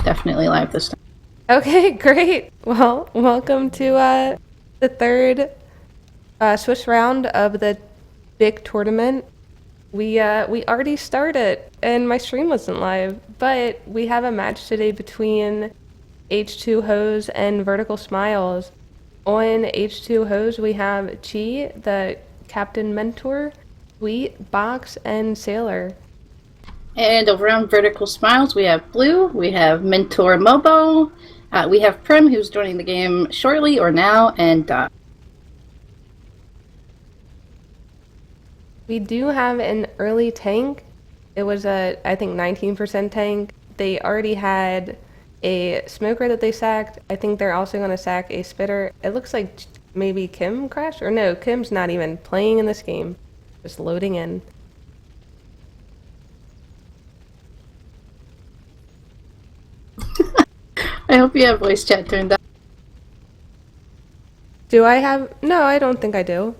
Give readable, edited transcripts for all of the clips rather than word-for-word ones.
definitely live this time. Okay, great. Well, welcome to the third Swiss round of the big tournament. We already started, and my stream wasn't live, but we have a match today between H2Hoes and Vertical Smiles. On H2Hoes, we have Chi, the captain mentor, Sweet, Box, and Sailor. And over on Vertical Smiles, we have Blue, we have Mentor Mobo, we have Prim, who's joining the game shortly or now, and Dot. We do have an early tank. It was a, I think, 19% tank. They already had a smoker that they sacked. I think they're also going to sack a spitter. It looks like maybe Kim crashed? Or no, Kim's not even playing in this game. Just loading in. I hope you have voice chat turned on. Do I have... No, I don't think I do.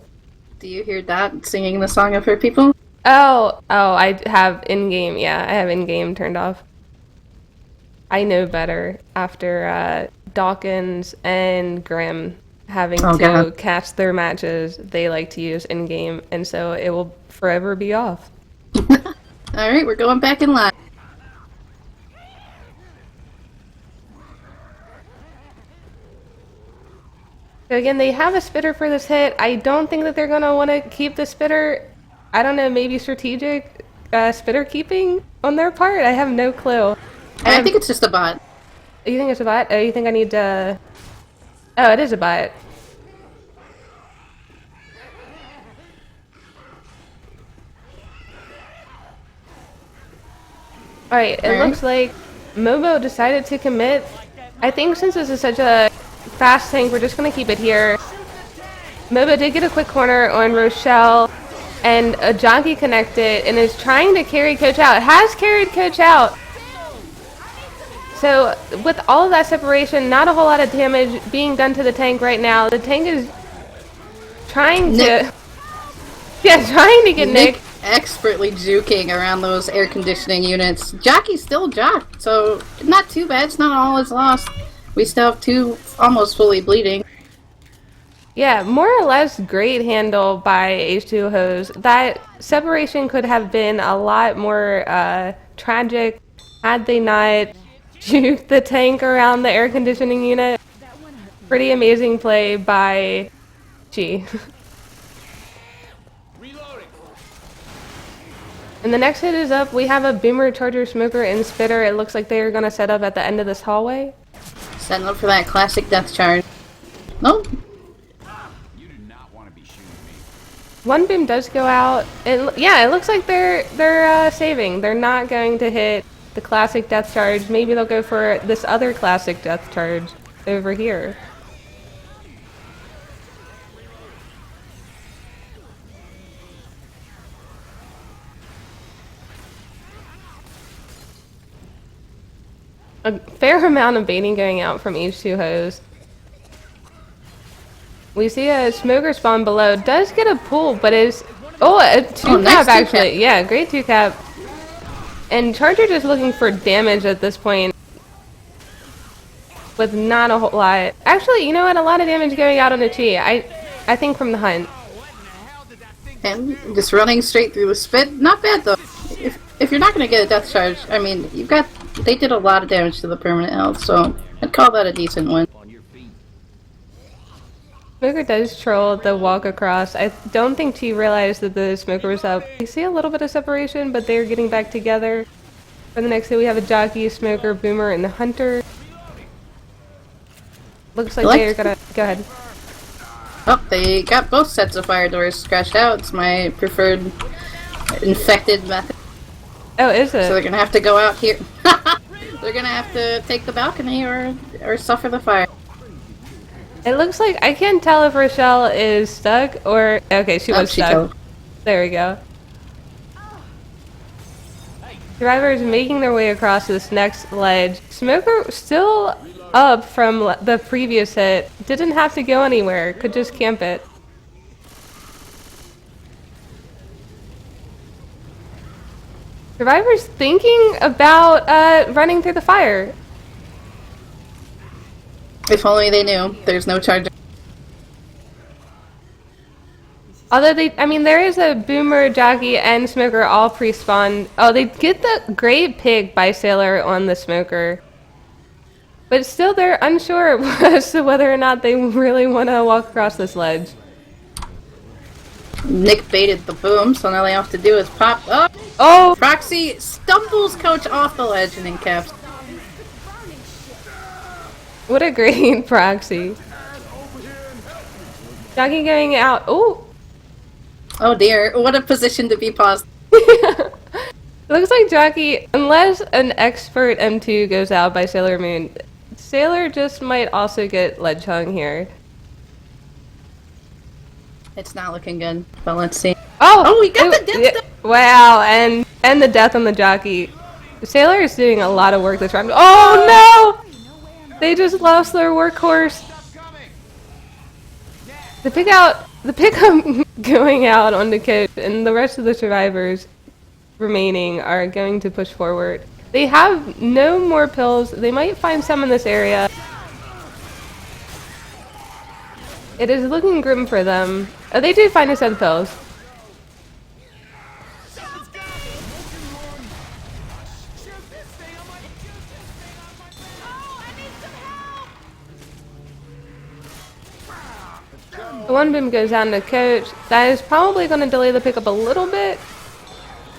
Do you hear Dot singing the song of her people? Oh, I have in-game. Yeah, I have in-game turned off. I know better after Dawkins and Grimm having to catch their matches. They like to use in-game, and so it will forever be off. Alright, we're going back in line. So again, they have a spitter for this hit. I don't think that they're going to want to keep the spitter. I don't know, maybe strategic spitter keeping on their part? I have no clue. I think it's just a bot. You think it's a bot? Oh, you think I need to... Oh, it is a bot. Alright, it looks like Mobo decided to commit. I think since this is such a fast tank, we're just going to keep it here. Mobo did get a quick corner on Rochelle, and a jockey connected and is trying to carry Coach out. Has carried Coach out. So with all of that separation, not a whole lot of damage being done to the tank right now. The tank is trying to... Yeah, trying to get Nick. Expertly juking around those air conditioning units. Jockey's still jocked, so not too bad. It's not all is lost. We still have two almost fully bleeding. Yeah, more or less great handle by H2Hoes. That separation could have been a lot more tragic had they not juked the tank around the air conditioning unit. Pretty amazing play by G. And the next hit is up. We have a Boomer, Charger, Smoker, and Spitter. It looks like they're going to set up at the end of this hallway. Setting up for that classic death charge. Nope. You do not want to be shooting me. One boom does go out. Yeah, it looks like they're saving. They're not going to hit the classic death charge. Maybe they'll go for this other classic death charge over here. A fair amount of baiting going out from H2Hoes. We see a smoker spawn below. Does get a pull, but is... Oh, a 2-cap nice actually. 2-cap. Yeah, great 2-cap. And Charger just looking for damage at this point. With not a whole lot. Actually, you know what? A lot of damage going out on the Chi. I think from the hunt. And just running straight through the spit. Not bad though. If you're not going to get a death charge, I mean, you've got... They did a lot of damage to the permanent health, so I'd call that a decent win. Smoker does troll the walk across. I don't think she realized that the smoker was up. We see a little bit of separation, but they're getting back together. For the next hit, we have a jockey, smoker, boomer, and the hunter. Looks like they're gonna... Go ahead. Oh, they got both sets of fire doors scratched out. It's my preferred infected method. Oh, is it? So they're gonna have to go out here. They're gonna have to take the balcony or suffer the fire. It looks like... I can't tell if Rochelle is stuck or... Okay, she was stuck. There we go. Survivors making their way across this next ledge. Smoker still up from the previous hit. Didn't have to go anywhere. Could just camp it. Survivors thinking about running through the fire. If only they knew. There's no charge. Although there is a Boomer, Jockey, and Smoker all pre-spawned. Oh, they get the great pick by Sailor on the Smoker. But still, they're unsure as to whether or not they really want to walk across this ledge. Nick baited the boom, so now all they have to do is pop up. Oh! Proxy stumbles Coach off the ledge and encaps. What a great proxy. Jockey going out. Oh! Oh dear, what a position to be paused. It looks like Jockey, unless an expert M2 goes out by Sailor Moon, Sailor just might also get ledge hung here. It's not looking good, but let's see. Oh! We got the death step! Wow, and the death on the Jockey. Sailor is doing a lot of work this round. Oh no! They just lost their workhorse. The pickup going out on the Coach, and the rest of the survivors remaining are going to push forward. They have no more pills. They might find some in this area. It is looking grim for them. Oh, they do find a set of pills. The one boom goes down to Coach. That is probably going to delay the pickup a little bit,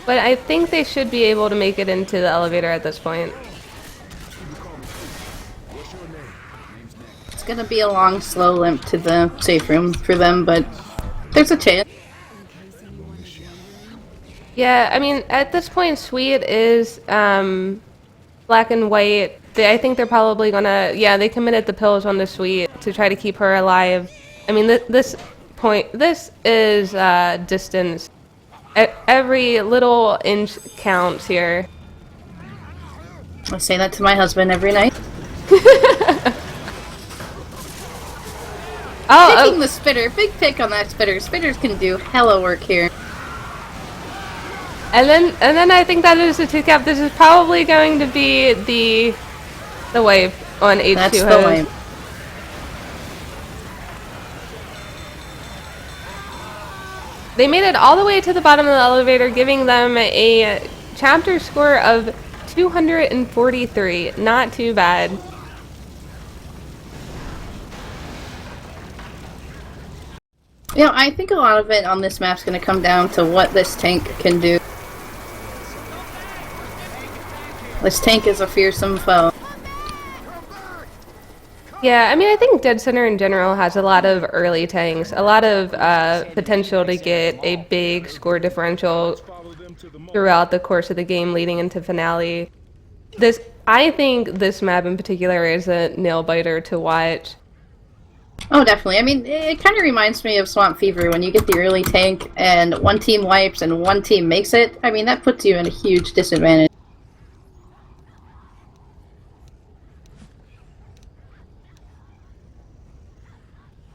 but I think they should be able to make it into the elevator at this point. It's gonna be a long, slow limp to the safe room for them, but there's a chance. Yeah, I mean, at this point, Sweet is black and white. I think they're probably gonna, yeah, they committed the pills on the Sweet to try to keep her alive. I mean, this is distance. Every little inch counts here. I say that to my husband every night. Picking the spitter. Big pick on that spitter. Spitters can do hella work here. And then I think that is the two cap. This is probably going to be the wave on H2Hoes. That's the wave. They made it all the way to the bottom of the elevator, giving them a chapter score of 243. Not too bad. You know, I think a lot of it on this map's going to come down to what this tank can do. This tank is a fearsome foe. Yeah, I mean, I think Dead Center in general has a lot of early tanks, a lot of potential to get a big score differential throughout the course of the game leading into finale. I think this map in particular is a nail-biter to watch. Oh, definitely. I mean, it kind of reminds me of Swamp Fever when you get the early tank and one team wipes and one team makes it. I mean, that puts you in a huge disadvantage.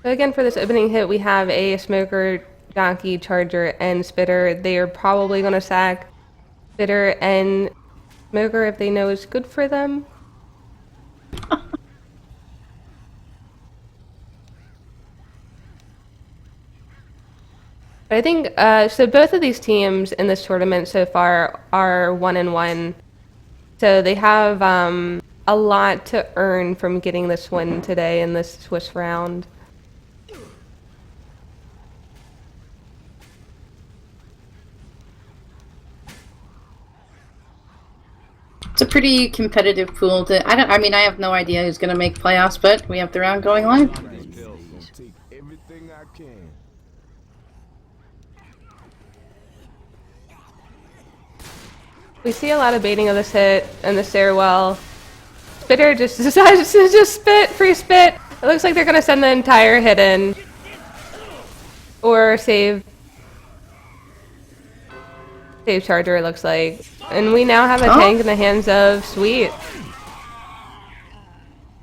So again, for this opening hit, we have a Smoker, Jockey, Charger, and Spitter. They are probably going to sack Spitter and Smoker if they know it's good for them. I think, so both of these teams in this tournament so far are 1-1. So they have a lot to earn from getting this win today in this Swiss round. It's a pretty competitive pool. I mean, I have no idea who's going to make playoffs, but we have the round going live. We see a lot of baiting of this hit in the stairwell. Spitter just decides to just free spit. It looks like they're going to send the entire hit in. Or save Charger, it looks like. And we now have a tank in the hands of Sweet.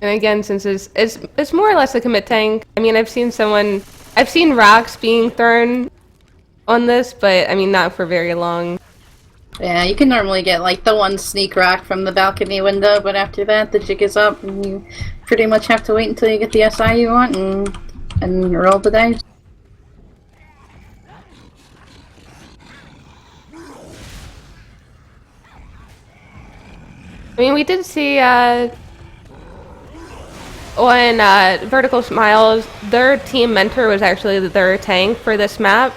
And again, since it's more or less a commit tank. I mean, I've seen rocks being thrown on this, but I mean, not for very long. Yeah, you can normally get like the one sneak rock from the balcony window, but after that, the jig is up and you pretty much have to wait until you get the SI you want and roll the dice. I mean, we did see on Vertical Smiles, their team mentor was actually their tank for this map.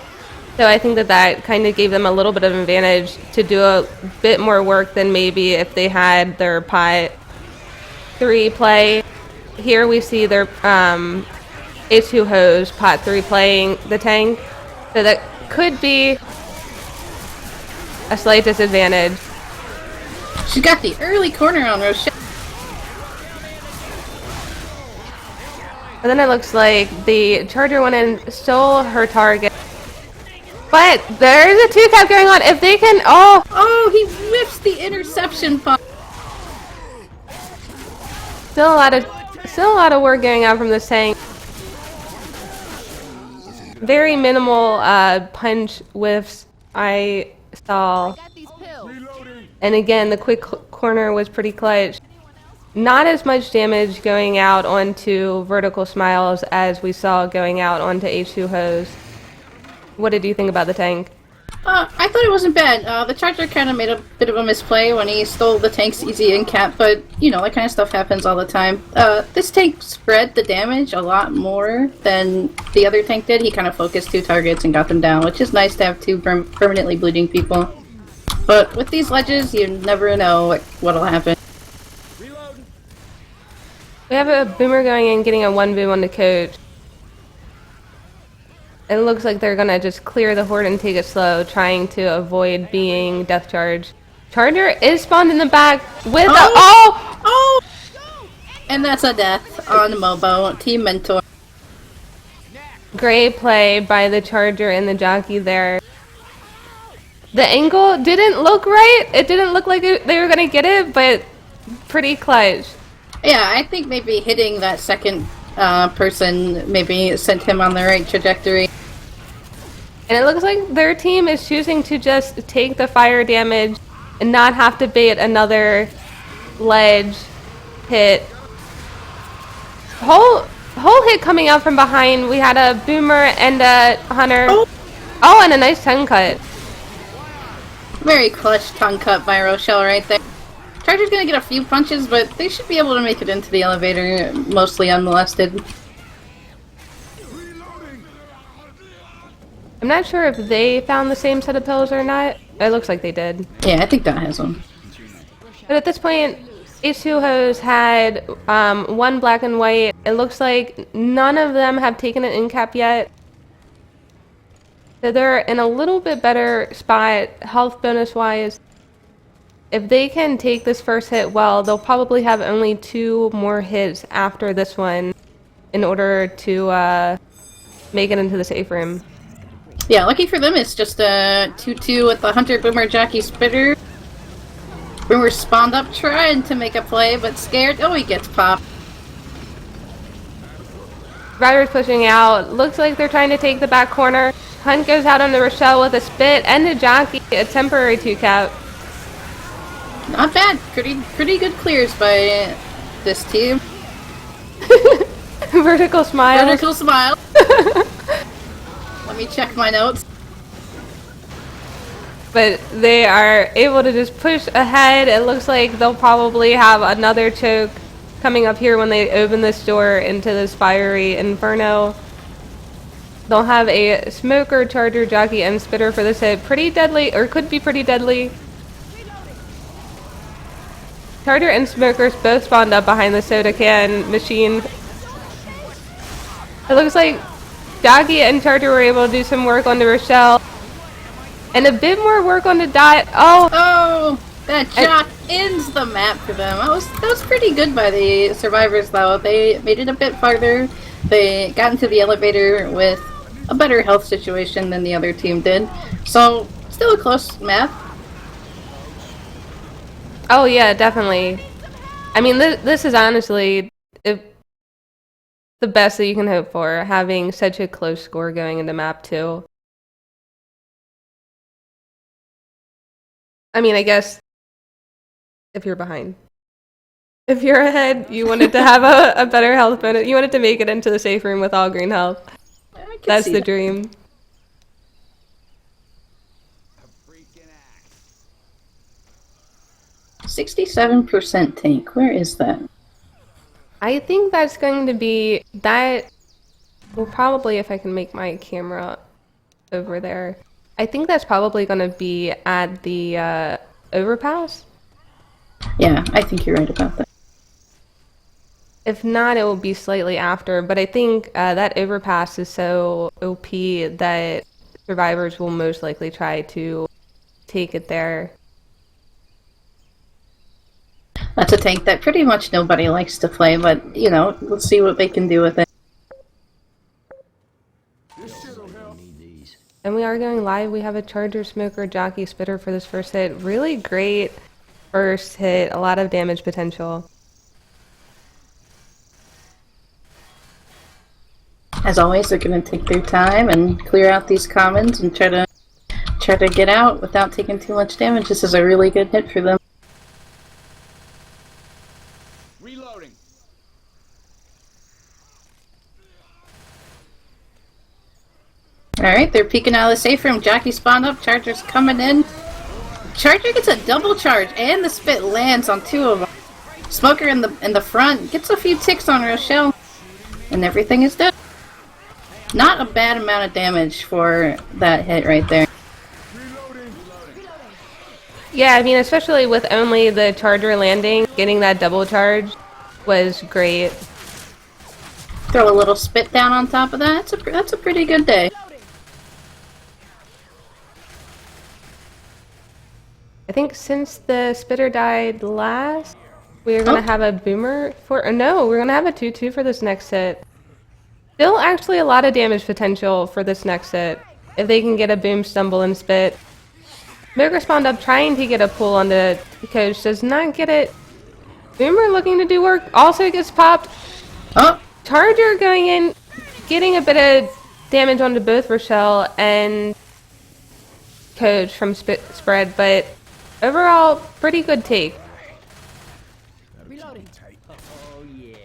So I think that kind of gave them a little bit of an advantage to do a bit more work than maybe if they had their pot 3 play. Here we see their H2Hoes pot 3 playing the tank. So that could be a slight disadvantage. She got the early corner on Rochelle. And then it looks like the Charger went and stole her target. But there's a 2-cap going on. If they can, Oh, he whiffs the interception pop. still a lot of work going on from this tank. Very minimal punch whiffs I saw. And again, the quick corner was pretty clutch. Not as much damage going out onto Vertical Smiles as we saw going out onto H2Hoes. What did you think about the tank? I thought it wasn't bad. The Charger kind of made a bit of a misplay when he stole the tank's easy in cap, but you know, that kind of stuff happens all the time. This tank spread the damage a lot more than the other tank did. He kind of focused 2 targets and got them down, which is nice to have 2 permanently bleeding people. But with these ledges, you never know what'll happen. We have a Boomer going in, getting a 1v on the coach. It looks like they're gonna just clear the horde and take it slow, trying to avoid being death charge. Charger is spawned in the back with Oh! And that's a death on Mobo, team mentor. Great play by the Charger and the jockey there. The angle didn't look right. It didn't look like they were gonna get it, but pretty clutch. Yeah, I think maybe hitting that second person maybe sent him on the right trajectory. And it looks like their team is choosing to just take the fire damage and not have to bait another ledge hit. Whole hit coming out from behind. We had a Boomer and a Hunter. Oh, and a nice tongue cut. Very clutch tongue cut by Rochelle right there. Charger's gonna get a few punches, but they should be able to make it into the elevator mostly unmolested. I'm not sure if they found the same set of pills or not. It looks like they did. Yeah, I think that has one. But at this point, H2Hoes had 1 black and white. It looks like none of them have taken an in cap yet. So they're in a little bit better spot health bonus wise. If they can take this first hit well, they'll probably have only 2 more hits after this one in order to make it into the safe room. Yeah, lucky for them, it's just a 2-2 with the Hunter Boomer Jockey Spitter. Boomer spawned up trying to make a play, but scared. Oh, he gets popped. Rider's pushing out. Looks like they're trying to take the back corner. Hunt goes out on the Rochelle with a spit and a jockey, a temporary 2-cap. Not bad. Pretty good clears by this team. Vertical smile. Vertical smile. Let me check my notes. But they are able to just push ahead. It looks like they'll probably have another choke coming up here when they open this door into this fiery inferno. They'll have a smoker, charger, jockey, and spitter for this hit. Pretty deadly, or could be pretty deadly. Charger and smokers both spawned up behind the soda can machine. It looks like Jockey and Charger were able to do some work on the Rochelle. And a bit more work on the Dot. Oh, that jock ends the map for them. That was pretty good by the survivors, though. They made it a bit farther. They got into the elevator with a better health situation than the other team did. So, still a close map. Oh yeah, definitely. I mean, this is honestly the best that you can hope for, having such a close score going into map 2. I mean, I guess if you're behind. If you're ahead, you wanted to have a better health bonus. You wanted to make it into the safe room with all green health. I can That's see the that. dream. A freaking axe. 67% tank. Where is that? I think that's going to be that. Well, probably if I can make my camera over there. I think that's probably going to be at the overpass. Yeah, I think you're right about that. If not, it will be slightly after. But I think that overpass is so OP that survivors will most likely try to take it there. That's a tank that pretty much nobody likes to play, but, you know, let's see what they can do with it. And we are going live. We have a charger, smoker, jockey, spitter for this first hit. Really great first hit. A lot of damage potential. As always, they're going to take their time and clear out these commons and try to get out without taking too much damage. This is a really good hit for them. Reloading. Alright, they're peeking out of the safe room. Jockey spawned up. Charger's coming in. Charger gets a double charge, and the spit lands on two of them. Smoker in the front gets a few ticks on Rochelle, and everything is dead. Not a bad amount of damage for that hit right there. Yeah, I mean, especially with only the charger landing, getting that double charge was great. Throw a little spit down on top of that. That's a pretty good day. I think since the spitter died last, we're going to have a boomer for... no, we're going to have a 2-2 for this next hit. Still actually a lot of damage potential for this next hit. If they can get a boom, stumble, and spit. Smoker spawned up trying to get a pull on the coach. Does not get it. Boomer looking to do work. Also gets popped. Oh! Charger going in, getting a bit of damage onto both Rochelle and Coach from spread, but overall, pretty good take. Reloading. Oh yeah.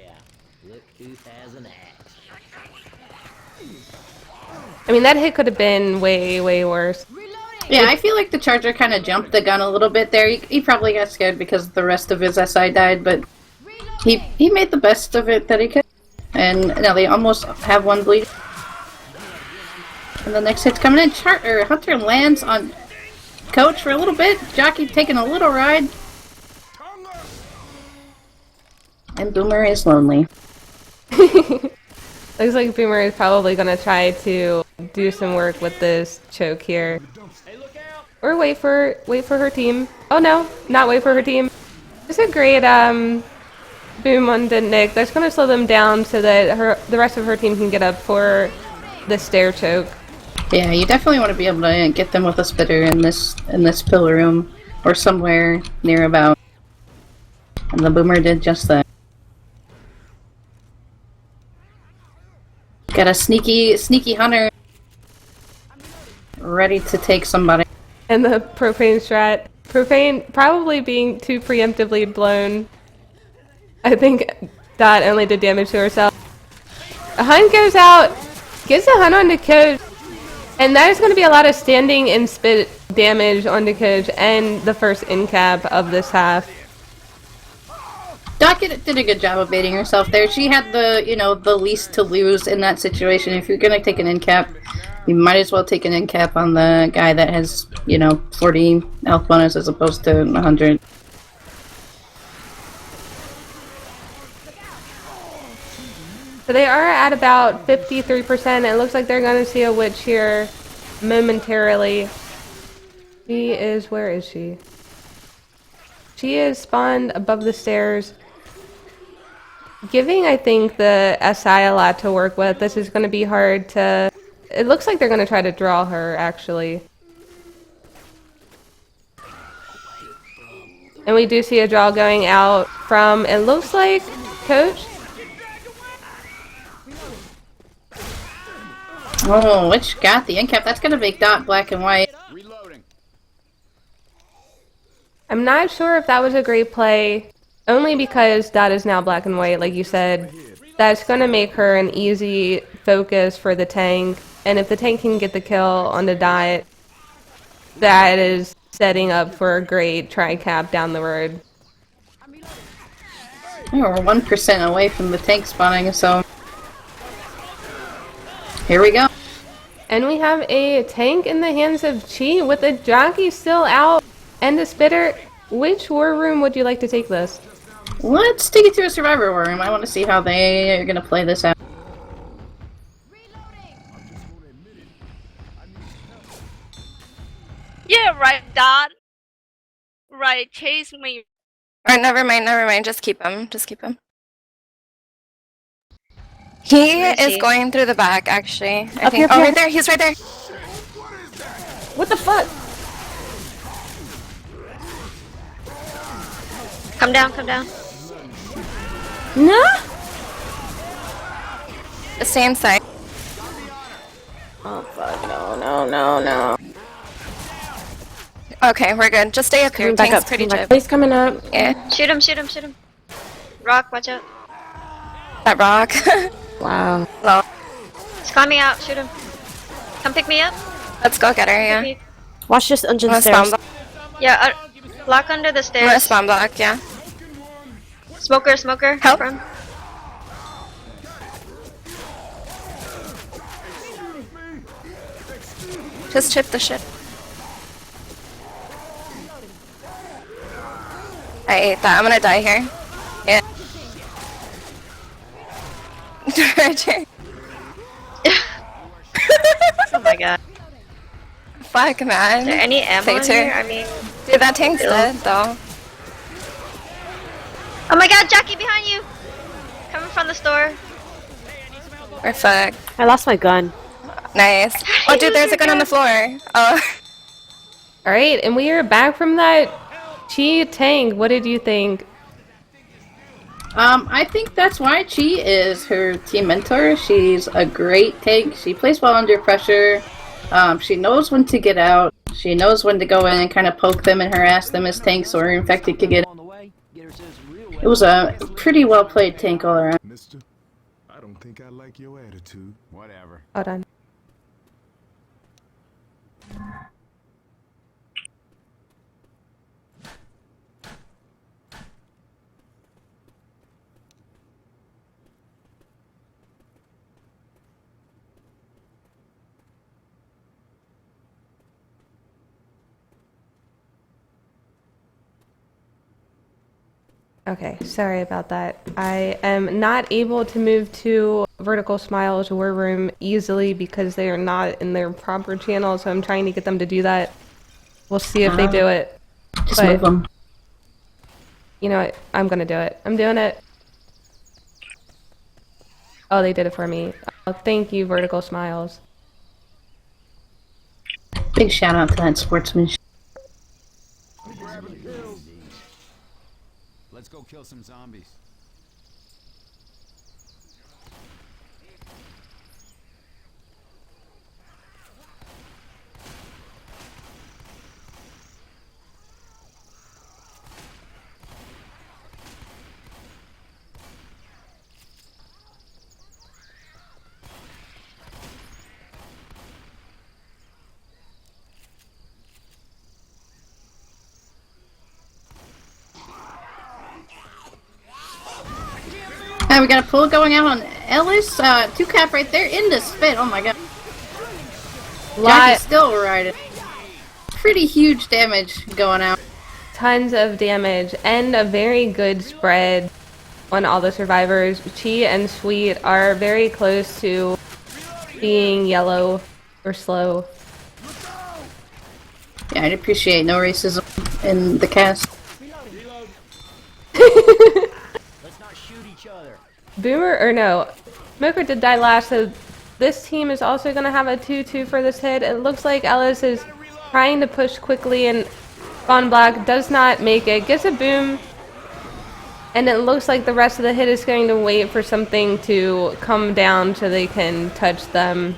Look who has an axe. I mean, that hit could have been way, way worse. Yeah, I feel like the Charger kind of jumped the gun a little bit there. He probably got scared because the rest of his SI died, but he made the best of it that he could. And now they almost have one bleed. And the next hit's coming in. Hunter lands on Coach for a little bit. Jockey taking a little ride. And Boomer is lonely. Looks like Boomer is probably going to try to do some work with this choke here. Or wait for her team. Oh no, not wait for her team. It's a great boom on the Nick. That's going to slow them down so that the rest of her team can get up for the stair choke. Yeah, you definitely want to be able to get them with a spitter in this pillar room or somewhere near about. And the Boomer did just that. Got a sneaky Hunter ready to take somebody. And the propane strat. Propane probably being too preemptively blown. I think Dot only did damage to herself. A hunt goes out, gets a hunt onto Coach, and that is going to be a lot of standing and spit damage onto Coach and the first in-cap of this half. Dot did a good job of baiting herself there. She had the least to lose in that situation. If you're gonna take an in cap, you might as well take an in cap on the guy that has 40 health bonus as opposed to 100. So they are at about 53%. It looks like they're going to see a witch here momentarily. Where is she? She is spawned above the stairs. Giving, I think, the SI a lot to work with. This is going to be hard to... It looks like they're going to try to draw her, actually. And we do see a draw going out from, it looks like, Coach. Oh, Witch got the in cap. That's gonna make Dot black and white. Reloading. I'm not sure if that was a great play. Only because that is now black and white, like you said. That's going to make her an easy focus for the tank. And if the tank can get the kill on the dot, that is setting up for a great tri-cap down the road. We're 1% away from the tank spawning, so... Here we go. And we have a tank in the hands of Chi with a jockey still out and a spitter. Which war room would you like to take this? Let's take it to a survivor room. I want to see how they are going to play this out. Yeah, right, Dad. Right, chase me. Alright, never mind, just keep him. He is going through the back, actually. I think. Oh, right there, he's right there! What the fuck? Come down, come down. No! The same side. Oh fuck, no. Okay, we're good. Just stay up here. Back Tank's up, pretty chip. He's coming up. Yeah. Shoot him. Rock, watch out. That rock. Wow. Well, He's climbing out, shoot him. Come pick me up. let's go get her, yeah. Pick me- Watch this engine I'm gonna spawn stairs. block. Yeah, block under the I'm gonna stairs. spawn block, yeah. Smoker. Help. From. Just chip the shit. I ate that. I'm gonna die here. Yeah. Roger. Oh my god. Fuck, man. Is there any ammo in Fater. here? I mean... Dude, that tank's dead, though. Oh my god, Jackie behind you! Coming from the store. We're fucked. I lost my gun. Nice. Oh, dude, there's a gun on the floor. Oh. Alright, and we are back from that Chi tank. What did you think? I think that's why Chi is her team mentor. She's a great tank. She plays well under pressure. She knows when to get out. She knows when to go in and kind of poke them and harass them as tanks or infected could get. It was a pretty well played tank all around. Mister, I don't think I like your attitude. Whatever. Hold on. Okay, sorry about that. I am not able to move to Vertical Smiles War Room easily because they are not in their proper channel, so I'm trying to get them to do that. We'll see if they do it. Just But- move them. You know what? I'm gonna do it. I'm doing it. Oh, they did it for me. Oh, thank you, Vertical Smiles. Big shout out to that sportsmanship. Let's go kill some zombies. We got a pull going out on Ellis. 2-cap right there in the spit. Oh my god. Jackie's still riding. Pretty huge damage going out. Tons of damage and a very good spread on all the survivors. Chi and Sweet are very close to being yellow or slow. Yeah, I'd appreciate no racism in the cast. Let's not shoot each other. Boomer, or no, Smoker did die last, so this team is also going to have a 2-2 for this hit. It looks like Ellis is trying to push quickly, and Spawn Black does not make it. Gets a boom, and it looks like the rest of the hit is going to wait for something to come down so they can touch them.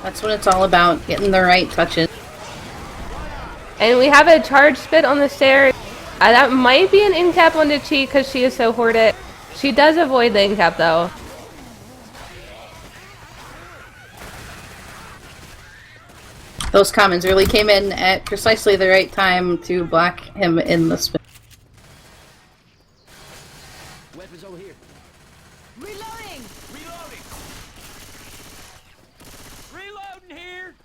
That's what it's all about, getting the right touches. And we have a charge spit on the stairs. That might be an in-cap onto Chi because she is so hoarded. She does avoid the in-cap though. Those commons really came in at precisely the right time to block him in the spin. Weapons over here. Reloading! Reloading! Reloading here!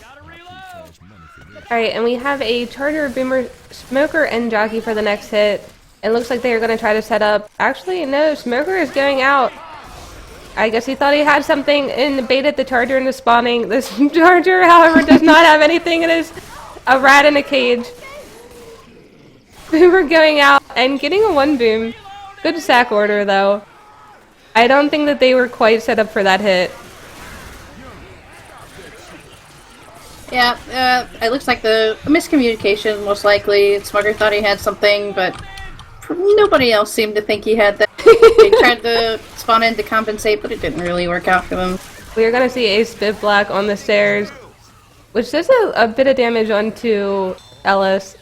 Gotta reload! Alright, and we have a Charger, Boomer, Smoker, and Jockey for the next hit. It looks like they are going to try to set up. Actually, no, Smoker is going out. I guess he thought he had something and baited the Charger into spawning. This Charger, however, does not have anything. It is a rat in a cage. Boomer going out and getting a 1 boom. Good sack order, though. I don't think that they were quite set up for that hit. Yeah, it looks like a miscommunication, most likely. Smuggler thought he had something, but nobody else seemed to think he had that. He tried to spawn in to compensate, but it didn't really work out for them. We are going to see a Spit Black on the stairs, which does a bit of damage onto Ellis.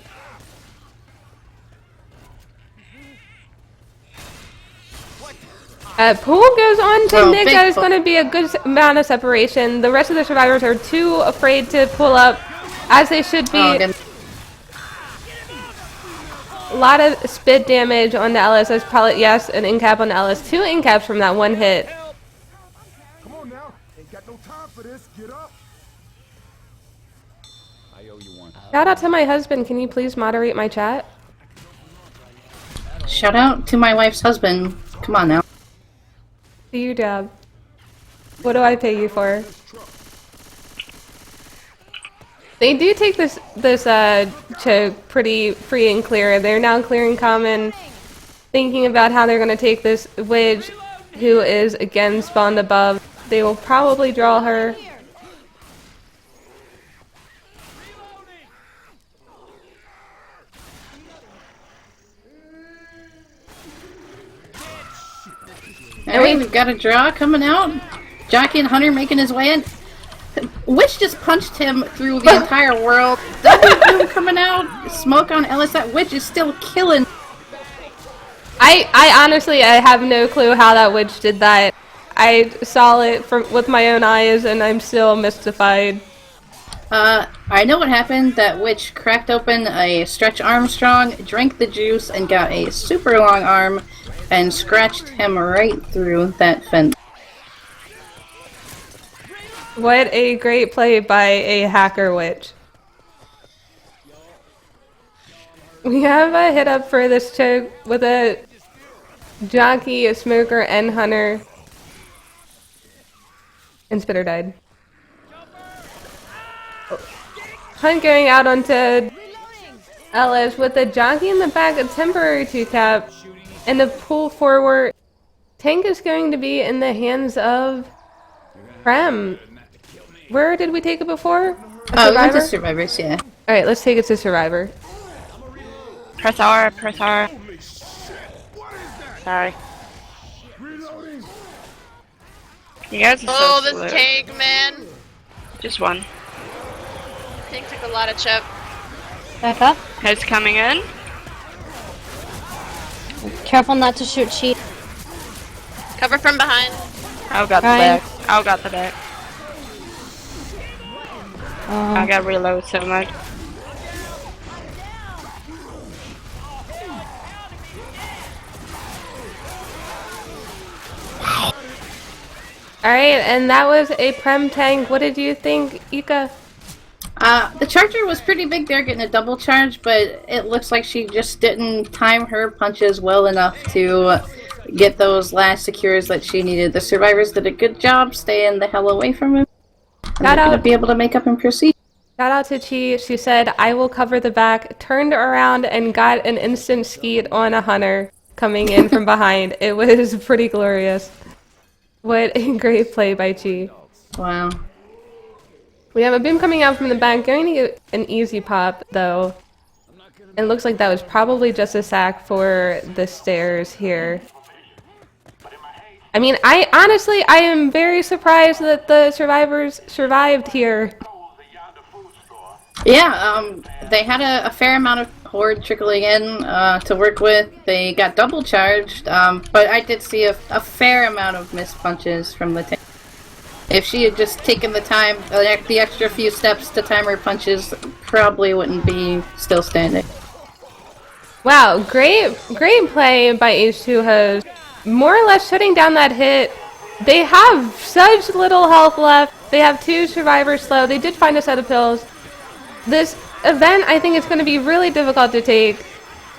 Pool goes on to Nick. That is going to be a good amount of separation. The rest of the survivors are too afraid to pull up, as they should be. Oh, A lot of spit damage on the Ellis. That's probably, yes, an in-cap on the Ellis. 2 in-caps from that 1 hit. Come on now. Ain't got no time for this. Get up. I owe you one. Shout out to my husband. Can you please moderate my chat? Shout out to my wife's husband. Come on now. Do you, Dab? What do I pay you for? They do take this choke pretty free and clear. They're now clearing common, thinking about how they're going to take this Widge, who is again spawned above. They will probably draw her. Alright, we've got a draw coming out. Jockey and Hunter making his way in. Witch just punched him through the entire world. Double boom coming out. Smoke on Ellis. That Witch is still killing. I honestly, I have no clue how that Witch did that. I saw it with my own eyes, and I'm still mystified. I know what happened. That Witch cracked open a Stretch Armstrong, drank the juice, and got a super long arm, and scratched him right through that fence. What a great play by a hacker Witch. We have a hit up for this choke with a Jockey, a Smoker, and Hunter. And Spitter died. Hunt going out onto Ellis with a Jockey in the back, a temporary 2-cap, and a pull forward. Tank is going to be in the hands of Prem. Where did we take it before? Oh, we went to Survivors, yeah. Alright, let's take it to Survivor. Press R, press R. Sorry. You guys are Oh, so this slow. tank, man. Just one. Tank took a lot of chip. Back up. Heads coming in. Careful not to shoot cheat. Cover from behind. I got the Ryan. back. I got the back. I got reload so much. Alright, and that was a Prem tank. What did you think, Ika? The Charger was pretty big there, getting a double charge, but it looks like she just didn't time her punches well enough to get those last secures that she needed. The Survivors did a good job staying the hell away from him. And they're gonna be able to make up and proceed. Shout out to Chi. She said, I will cover the back, turned around and got an instant skeet on a Hunter coming in from behind. It was pretty glorious. What a great play by Chi. Wow. We have a boom coming out from the back, going to get an easy pop though. It looks like that was probably just a sack for the stairs here. I mean, I am very surprised that the survivors survived here. Yeah, they had a fair amount of horde trickling in to work with. They got double charged, but I did see a fair amount of missed punches from the tank. If she had just taken the time, the extra few steps to time her punches, probably wouldn't be still standing. Wow, great play by H2Hoes. More or less shutting down that hit. They have such little health left. They have 2 survivors slow. They did find a set of pills. This event, I think, is going to be really difficult to take.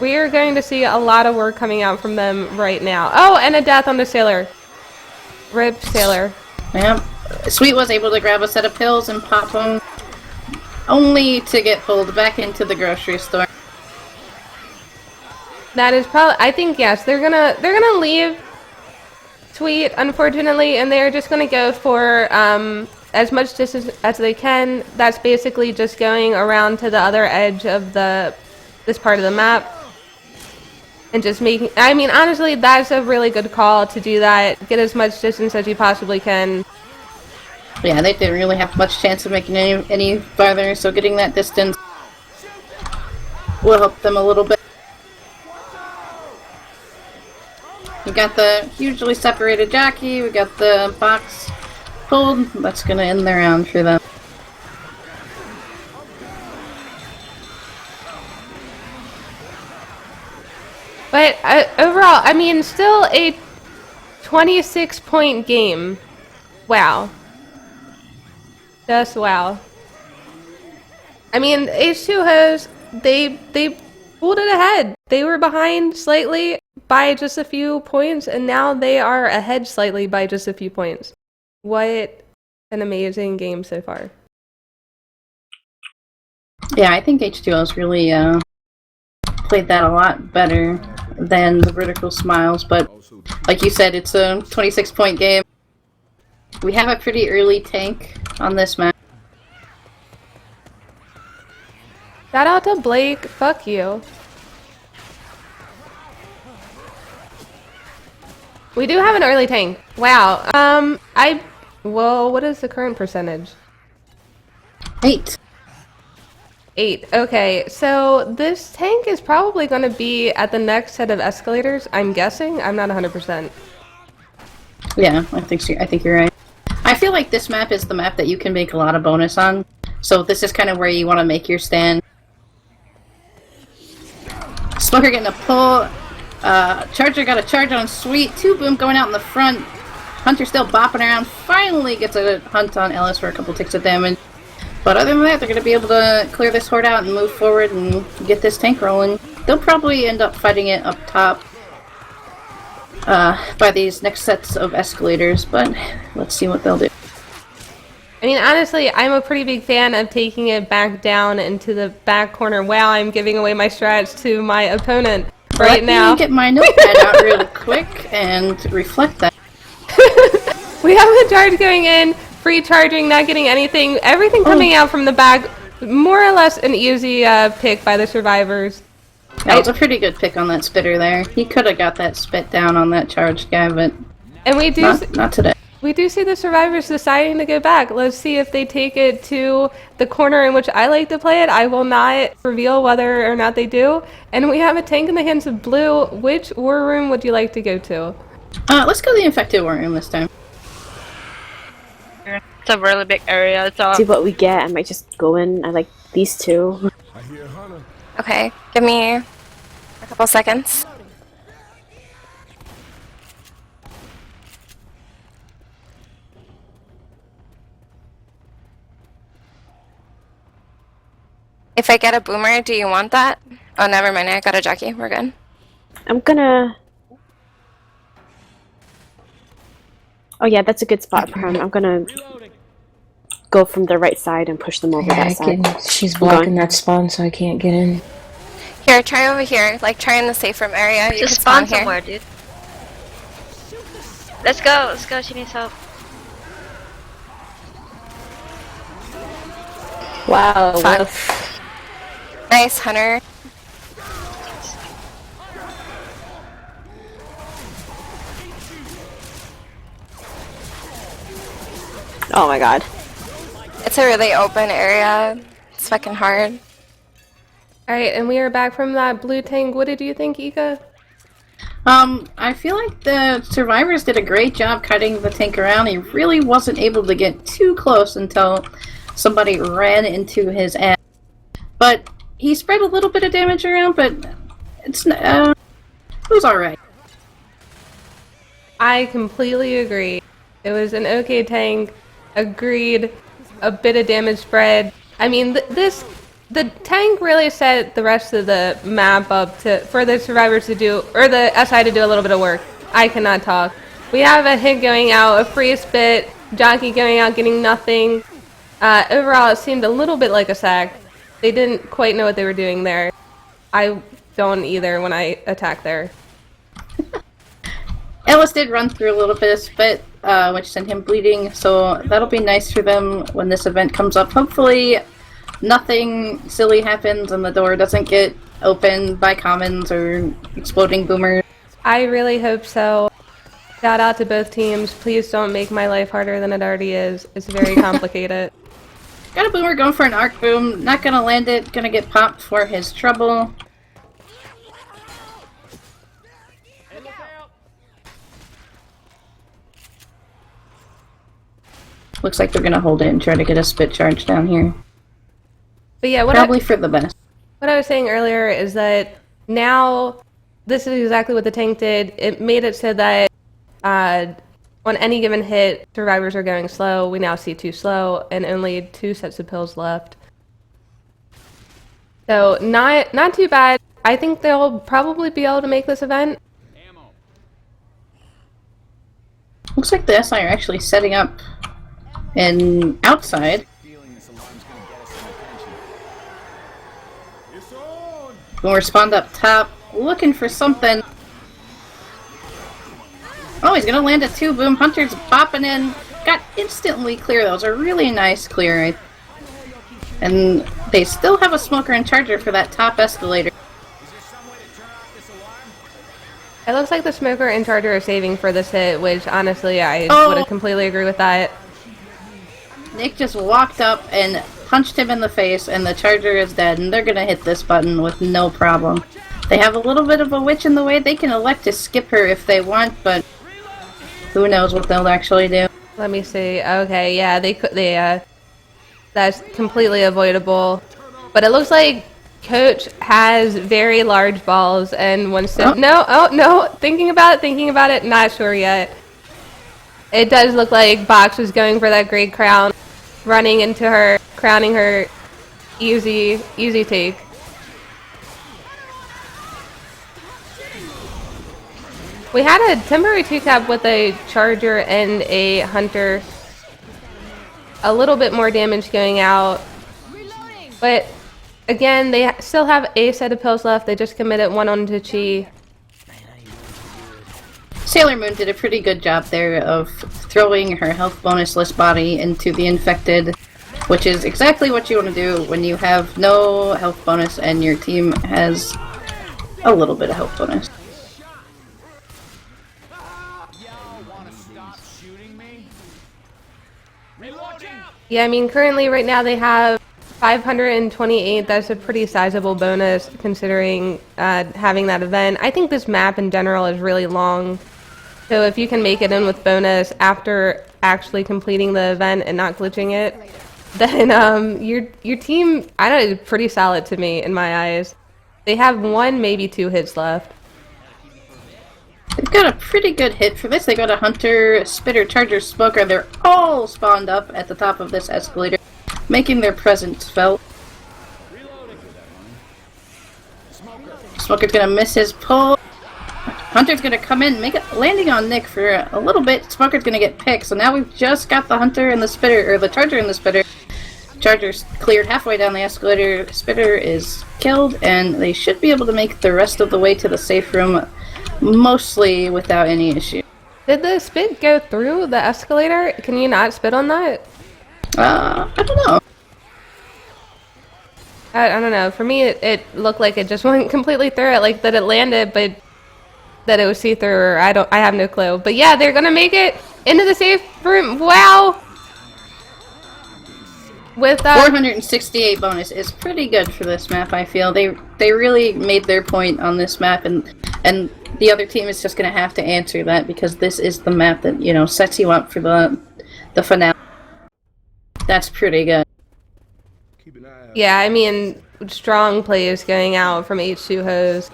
We are going to see a lot of work coming out from them right now. Oh, and a death on the sailor. Rip sailor. Yep. Sweet was able to grab a set of pills and pop them, only to get pulled back into the grocery store. That is probably, I think, yes, they're gonna leave Sweet, unfortunately, and they're just gonna go for as much distance as they can. That's basically just going around to the other edge of this part of the map. And just making, I mean, honestly, that's a really good call to do that. Get as much distance as you possibly can. Yeah, they didn't really have much chance of making any farther, so getting that distance will help them a little bit. We got the hugely separated jockey, we got the box pulled. That's gonna end the round for them. But overall, I mean, still a 26-point game. Wow. Just wow. I mean, H2Hoes, they pulled it ahead. They were behind slightly by just a few points, and now they are ahead slightly by just a few points. What an amazing game so far. Yeah, I think H2O's really played that a lot better than the Vertical Smiles, but like you said, it's a 26-point game. We have a pretty early tank on this map. Shout out to Blake, fuck you. We do have an early tank. Wow. Well, what is the current percentage? 8. 8. Okay, so this tank is probably going to be at the next set of escalators, I'm guessing. I'm not 100%. Yeah, I think you're right. I feel like this map is the map that you can make a lot of bonus on. So this is kind of where you want to make your stand. Smoker getting a pull. Charger got a charge on Sweet. 2 Boom going out in the front. Hunter still bopping around. Finally gets a hunt on Ellis for a couple ticks of damage. But other than that, they're going to be able to clear this horde out and move forward and get this tank rolling. They'll probably end up fighting it up top by these next sets of escalators, but let's see what they'll do. I mean, honestly, I'm a pretty big fan of taking it back down into the back corner. Wow, I'm giving away my strats to my opponent right now. Let me get my notepad out real quick and reflect that. We have a charge going in, free charging, not getting anything. Everything coming out from the back. More or less an easy pick by the survivors. That was a pretty good pick on that spitter there. He could have got that spit down on that charged guy, but and we do not today. We do see the survivors deciding to go back. Let's see if they take it to the corner in which I like to play it. I will not reveal whether or not they do. And we have a tank in the hands of Blue. Which war room would you like to go to? Let's go to the infected war room this time. It's a really big area, so See what we get. I might just go in. I like these 2. I hear Hunter. Okay, give me a couple seconds. If I get a boomer, do you want that? Oh, never mind. I got a jockey. We're good. I'm gonna... Oh yeah, that's a good spot for him. I'm gonna go from the right side and push them over that side. She's blocking that spawn, so I can't get in. Here, try over here. Like, try in the safe room area. You can just spawn spawn here. somewhere, dude. Let's go, she needs help. Wow, Fun. woof. Nice, Hunter. Oh my god. It's a really open area. It's fucking hard. Alright, and we are back from that blue tank. What did you think, Ika? I feel like the survivors did a great job cutting the tank around. He really wasn't able to get too close until somebody ran into his ass. But he spread a little bit of damage around, but it was alright. I completely agree. It was an okay tank. Agreed. A bit of damage spread. I mean, the tank really set the rest of the map up for the survivors to do, or the SI to do a little bit of work. I cannot talk. We have a hit going out, a free spit, jockey going out, getting nothing. Overall, it seemed a little bit like a sack. They didn't quite know what they were doing there. I don't either when I attack there. Ellis did run through a little bit of spit, which sent him bleeding, so that'll be nice for them when this event comes up. Hopefully, nothing silly happens and the door doesn't get opened by commons or exploding boomers. I really hope so. Shout out to both teams. Please don't make my life harder than it already is. It's very complicated. Got a boomer going for an arc boom. Not gonna land it. Gonna get popped for his trouble. Looks like they're gonna hold it and try to get a spit charge down here. But yeah, probably for the best. What I was saying earlier is that now this is exactly what the tank did. It made it so that on any given hit, survivors are going slow. We now see 2 slow and only 2 sets of pills left. So not too bad. I think they'll probably be able to make this event. Looks like the SI are actually setting up an outside. Boomer spawned up top, looking for something. Oh, he's gonna land a 2 boom. Hunter's popping in. Got instantly clear. That was a really nice clear. And they still have a smoker and charger for that top escalator. It looks like the smoker and charger are saving for this hit, which honestly I would completely agree with that. Nick just walked up and punched him in the face, and the charger is dead, and they're gonna hit this button with no problem. They have a little bit of a witch in the way. They can elect to skip her if they want, but who knows what they'll actually do. Let me see. Okay, yeah, that's completely avoidable. But it looks like Coach has very large balls and wants to... No, thinking about it, not sure yet. It does look like Box was going for that great crown, running into her, crowning her. Easy take. We had a temporary 2-tap with a charger and a hunter. A little bit more damage going out. But again, they still have a set of pills left. They just committed 1 onto Chi. Sailor Moon did a pretty good job there of throwing her health bonusless body into the infected, which is exactly what you want to do when you have no health bonus and your team has a little bit of health bonus. Yeah, I mean, currently right now they have 528. That's a pretty sizable bonus considering having that event. I think this map in general is really long. So if you can make it in with bonus after actually completing the event and not glitching it, then your team, I don't know, is pretty solid to me in my eyes. They have 1, maybe 2 hits left. They've got a pretty good hit for this. They got a Hunter, Spitter, Charger, Smoker. They're all spawned up at the top of this escalator, making their presence felt. Smoker's gonna miss his pull. Hunter's gonna come in, make it landing on Nick for a little bit. Smoker's gonna get picked. So now we've just got the Hunter and the Spitter, or the Charger and the Spitter. Charger's cleared halfway down the escalator. Spitter is killed, and they should be able to make the rest of the way to the safe room mostly without any issue. Did the spit go through the escalator? Can you not spit on that? I don't know. I don't know. For me, it looked like it just went completely through it, like that it landed, but that it was see-through, or I have no clue. But yeah, they're gonna make it into the safe room. Wow! With 468 bonus is pretty good for this map, I feel. They really made their point on this map, and the other team is just gonna have to answer that, because this is the map that, you know, sets you up for the finale. That's pretty good. Yeah, I mean, strong plays going out from H2Hoes.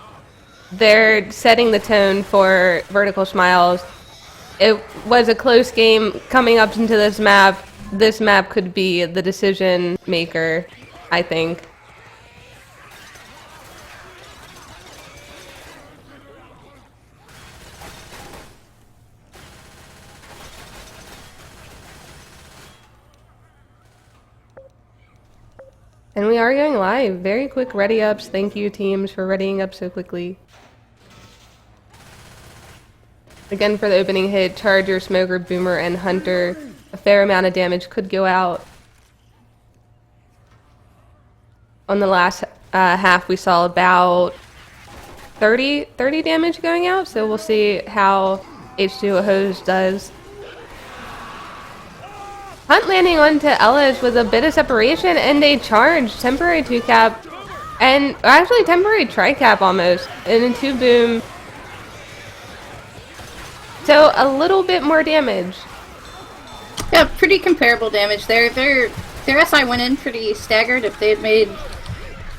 They're setting the tone for Vertical Smiles. It was a close game coming up into this map. This map could be the decision maker, I think. And we are going live. Very quick ready ups. Thank you, teams, for readying up so quickly. Again, for the opening hit, Charger, Smoker, Boomer, and Hunter. A fair amount of damage could go out. On the last half, we saw about 30 damage going out, so we'll see how H2Hoes does. Hunt landing onto Ellis with a bit of separation and a charge, temporary 2-cap, and actually temporary tri-cap almost, and a 2-boom. So a little bit more damage. Yeah, pretty comparable damage there. Their SI went in pretty staggered. If they had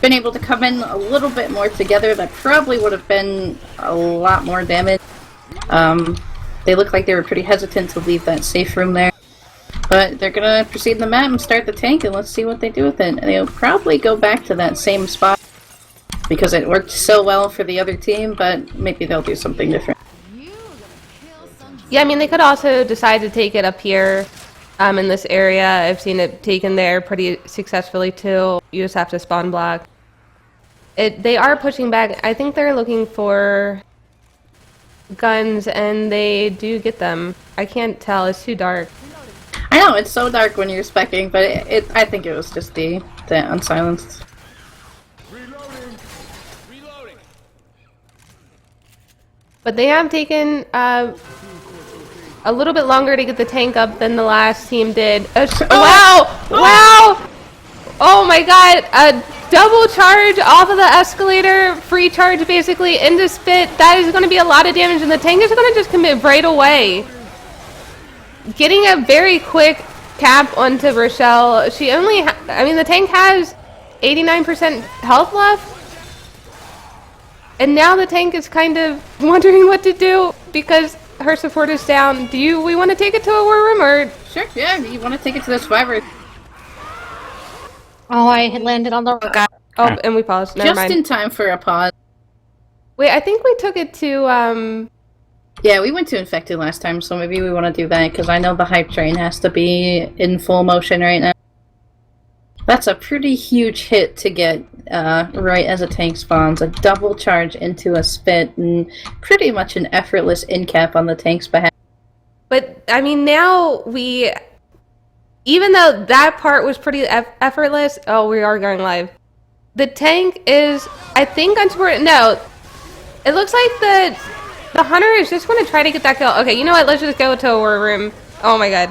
been able to come in a little bit more together, that probably would have been a lot more damage. They looked like they were pretty hesitant to leave that safe room there. But they're gonna proceed the map and start the tank, and let's see what they do with it. And they'll probably go back to that same spot because it worked so well for the other team, but maybe they'll do something different. Yeah, I mean, they could also decide to take it up here in this area. I've seen it taken there pretty successfully too. You just have to spawn block. They are pushing back. I think they're looking for guns, and they do get them. I can't tell. It's too dark. I know, it's so dark when you're specking, but I think it was just the unsilenced. Reloading. But they have taken a little bit longer to get the tank up than the last team did. Wow! Wow! Oh my god! A double charge off of the escalator, free charge basically into spit. That is going to be a lot of damage, and the tank is going to just commit right away. Getting a very quick cap onto Rochelle. She only, I mean, the tank has 89% health left. And now the tank is kind of wondering what to do because her support is down. We want to take it to a war room, or? Sure, yeah, you want to take it to the survivor. Oh, I had landed on the... Oh, and we paused. Never mind. Just in time for a pause. Wait, I think we took it to, Yeah, we went to Infected last time, so maybe we want to do that, because I know the hype train has to be in full motion right now. That's a pretty huge hit to get right as a tank spawns. A double charge into a spit, and pretty much an effortless in-cap on the tank's behalf. But, I mean, now we... Even though that part was pretty effortless... Oh, we are going live. The tank is, I think, unsupported. No. It looks like the hunter is just going to try to get that kill. Okay, you know what? Let's just go to a war room. Oh my god.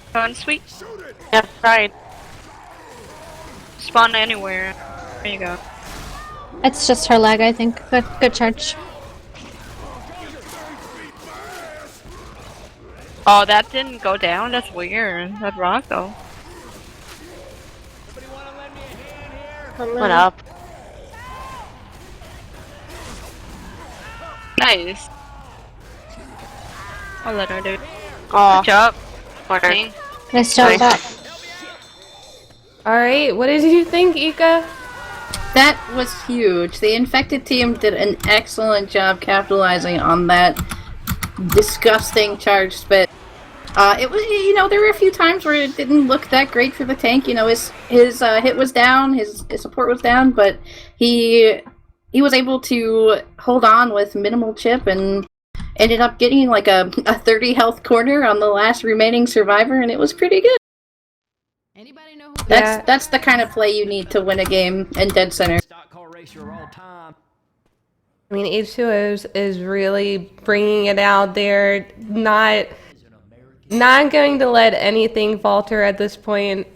Spawn sweet? Yeah, right. Spawn anywhere. There you go. It's just her leg, I think. Good charge. Oh, that didn't go down? That's weird. That rock, though. What up? Nice. I'll let her do it. Oh, Good job. order. Nice job, Doc. Alright, what did you think, Ika? That was huge. The Infected team did an excellent job capitalizing on that disgusting charge spit. It was, you know, there were a few times where it didn't look that great for the tank. You know, his hit was down, his support was down, but he was able to hold on with minimal chip and ended up getting like a 30 health corner on the last remaining survivor, and it was pretty good. Anybody know who That's the kind of play you need to win a game in Dead Center. Stock car racer all time. I mean, H2Hoes is really bringing it out there, not Not going to let anything falter at this point.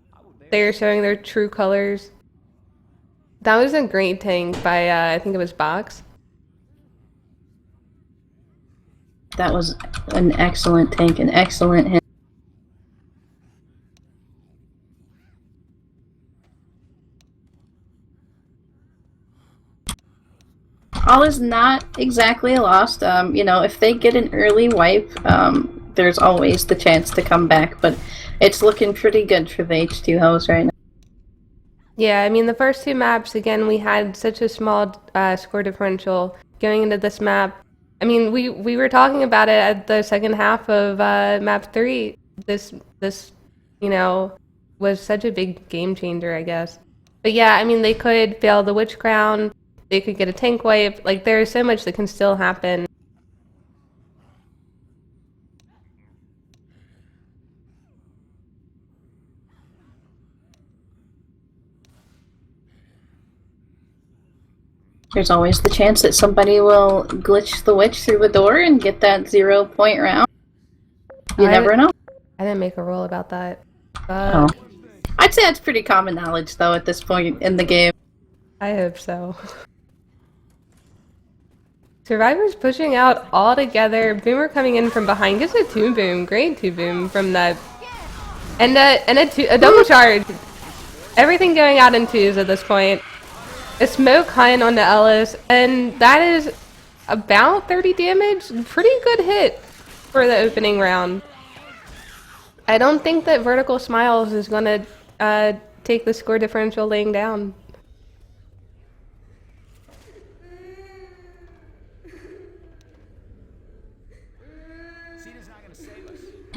They're showing their true colors. That was a great tank by, I think it was Box. That was an excellent tank, an excellent hit. All is not exactly lost. You know, if they get an early wipe, there's always the chance to come back, but it's looking pretty good for the H2Hoes right now. Yeah, I mean, the first two maps, again, we had such a small score differential going into this map. I mean, we were talking about it at the second half of map 3. This you know, was such a big game changer, I guess. But yeah, I mean, they could fail the Witch Crown. They could get a tank wipe. Like, there's so much that can still happen. There's always the chance that somebody will glitch the witch through the door and get that 0-point round. You never know. I didn't make a rule about that. Oh. I'd say that's pretty common knowledge, though, at this point in the game. I hope so. Survivor's pushing out all together. Boomer coming in from behind. Gets a 2-boom. Great 2-boom from that. And a double charge. Everything going out in 2s at this point. A smoke hunt on the Ellis. And that is about 30 damage. Pretty good hit for the opening round. I don't think that Vertical Smiles is going to take the score differential laying down.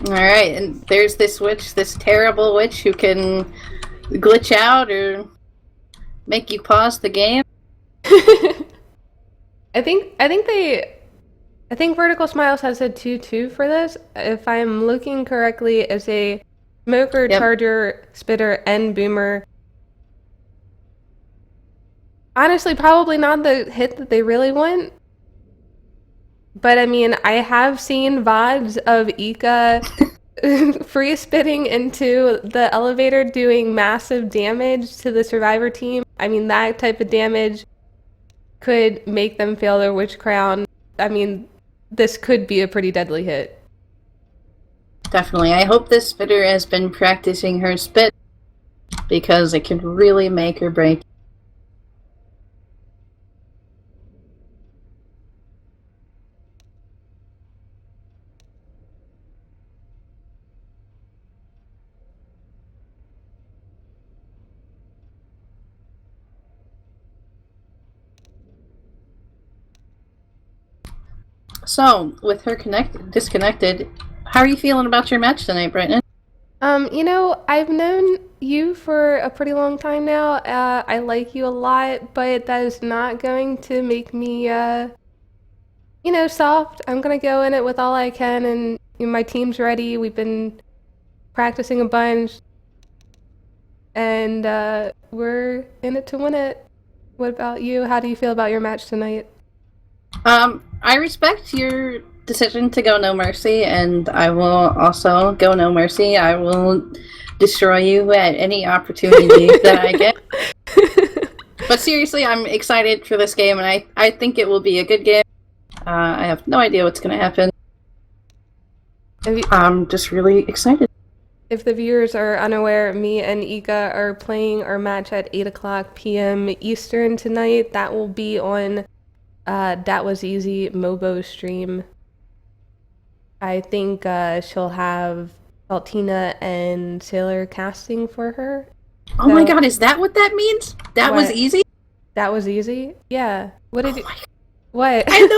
Alright, and there's this witch, this terrible witch who can glitch out or make you pause the game. I think Vertical Smiles has a 2-2 for this. If I'm looking correctly, it's a Smoker, Yep. Charger, Spitter, and Boomer. Honestly, probably not the hit that they really want. But I mean, I have seen VODs of Ika free spitting into the elevator doing massive damage to the Survivor team. I mean, that type of damage could make them fail their Witch Crown. I mean, this could be a pretty deadly hit. Definitely. I hope this spitter has been practicing her spit, because it can really make or break. So, with her disconnected, how are you feeling about your match tonight, Brighton? You know, I've known you for a pretty long time now. I like you a lot, but that is not going to make me, you know, soft. I'm gonna go in it with all I can, and you know, my team's ready. We've been practicing a bunch, and we're in it to win it. What about you? How do you feel about your match tonight? I respect your decision to go no mercy, and I will also go no mercy. I will destroy you at any opportunity that I get. But seriously, I'm excited for this game, and I think it will be a good game. I have no idea what's going to happen. I'm just really excited. If the viewers are unaware, me and Ika are playing our match at 8:00 p.m. Eastern tonight. That will be on That Was Easy Mobo stream. I think she'll have Saltina and Sailor casting for her. Oh my god, is that what that means? That was easy? That was easy? Yeah. What did you... What? I had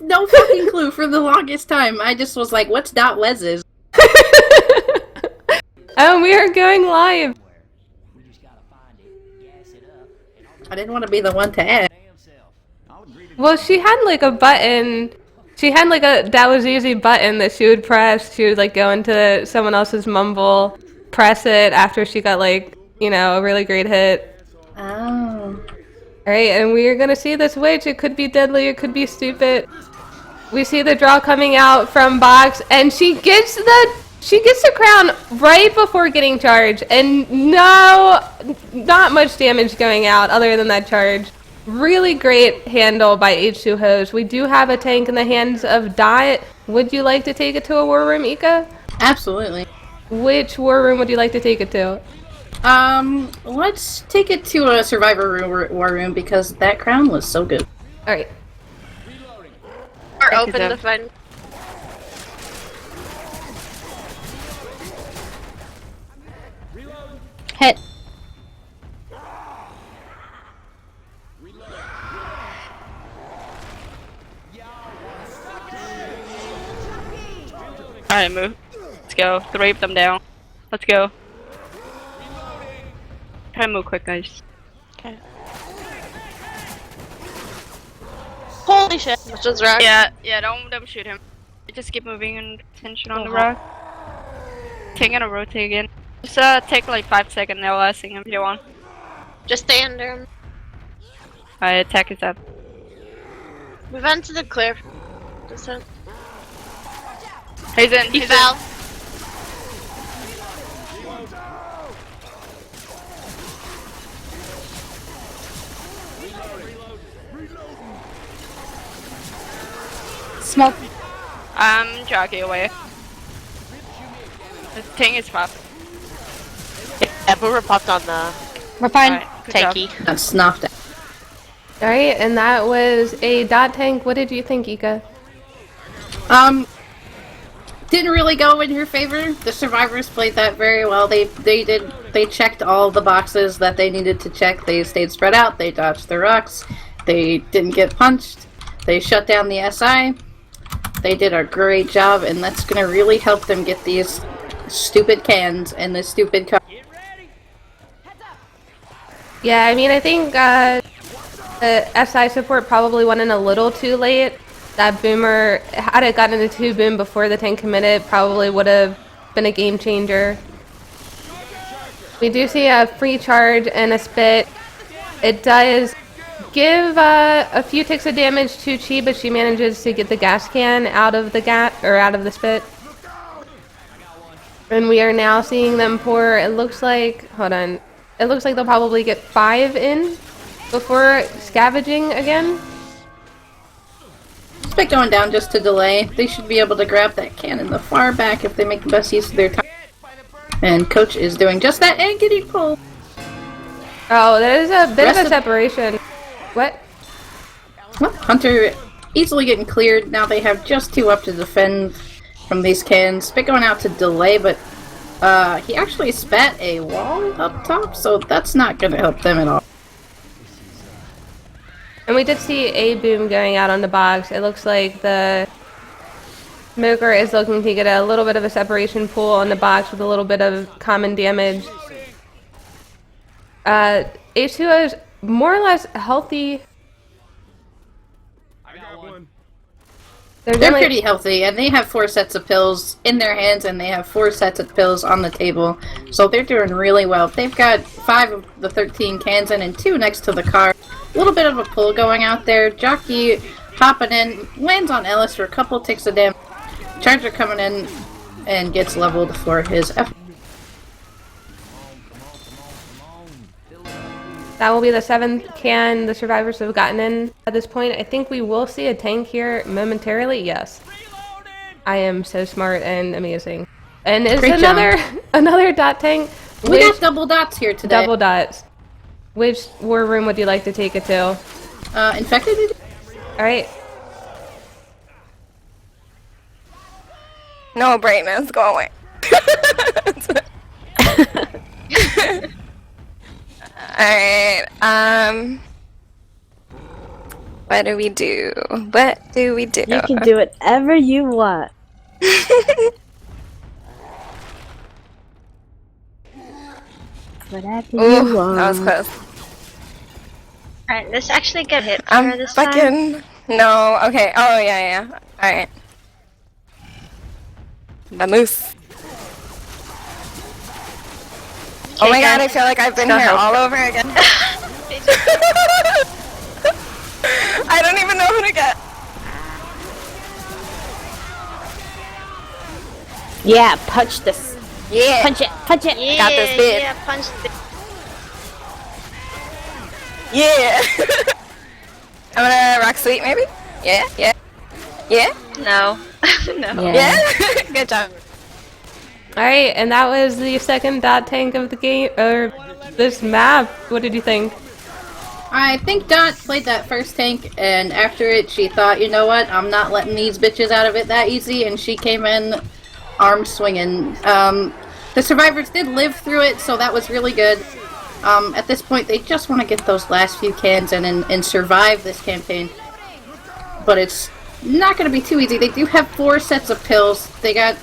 no fucking clue for the longest time. I just was like, what's Dot Wes's? Oh, we are going live! I didn't want to be the one to ask. Well, she had like a button. She had like a That Was Easy button that she would press. She would like go into someone else's mumble, press it after she got like, you know, a really great hit. Oh. Alright, and we are gonna see this witch. It could be deadly, it could be stupid. We see the draw coming out from box, and she gets the crown right before getting charged, and not much damage going out other than that charge. Really great handle by H2Hoes. We do have a tank in the hands of Dot. Would you like to take it to a war room, Ika? Absolutely. Which war room would you like to take it to? Let's take it to a survivor war room because that crown was so good. Alright. Or open the fun. Hit. Alright, move. Let's go. 3 of them down. Let's go. Try and move quick, guys. Okay. Holy shit! Let's just rock. Yeah, don't them shoot him. Just keep moving and tension on the rock. Take it a rotate again. Just take like 5 seconds now, lasting him if you want. Just stay under him. Alright, attack is up. Move on to the clear. Just He's in. He fell. Smoke. I'm jockey away. The thing is popped. Yeah, but we're popped on the We're fine. tanky. That's snuffed out. Alright, and that was a Dot tank. What did you think, Ika? Didn't really go in her favor. The survivors played that very well. They checked all the boxes that they needed to check. They stayed spread out. They dodged the rocks. They didn't get punched. They shut down the SI. They did a great job, and that's gonna really help them get these stupid cans and the stupid car. Yeah, I mean, I think the SI support probably went in a little too late. That boomer, had it gotten into 2 boom before the tank committed, probably would have been a game changer. We do see a free charge and a spit. It does give a few ticks of damage to Chi, but she manages to get the gas can out of the spit. And we are now seeing them pour. It looks like, hold on. It looks like they'll probably get 5 in before scavenging again. Spit going down just to delay. They should be able to grab that can in the far back if they make the best use of their time. And Coach is doing just that and getting pulled. Oh, there's a bit of a separation. What? Well, Hunter easily getting cleared. Now they have just 2 up to defend from these cans. Spit going out to delay, but he actually spat a wall up top, so that's not going to help them at all. And we did see a boom going out on the box. It looks like the smoker is looking to get a little bit of a separation pool on the box with a little bit of common damage. H2O is more or less healthy. They're pretty healthy, and they have 4 sets of pills in their hands, and they have 4 sets of pills on the table. So they're doing really well. They've got 5 of the 13 cans in and 2 next to the car. A little bit of a pull going out there. Jockey hopping in, lands on Ellis for a couple ticks of damage. Charger coming in and gets leveled for his effort. That will be the 7th can the survivors have gotten in at this point. I think we will see a tank here momentarily. Yes. I am so smart and amazing. And it's another Dot tank. We got double dots here today. Double dots. Which war room would you like to take it to? Infected? Alright. No, brightness, go away. Alright, what do we do? What do we do? You can do whatever you want. Whatever you want. That was close. Alright, let's actually get hit I'm this fucking... time. No, okay. Oh, yeah. Alright. The moose. Oh my god, I feel like I've been here all over again. I don't even know who to get. Yeah, punch this. Yeah. Punch it. Punch it. Yeah, Got this bit. yeah, punch the. Yeah. I'm gonna rock sweet maybe? Yeah, yeah. Yeah? No. No. Yeah? Good job. Alright, and that was the second dot tank of the game, or this map. What did you think? I think Dot played that first tank, and after it, she thought, you know what, I'm not letting these bitches out of it that easy, and she came in arms swinging. The survivors did live through it, so that was really good. At this point, they just want to get those last few cans in and survive this campaign. But it's not going to be too easy. They do have 4 sets of pills. They got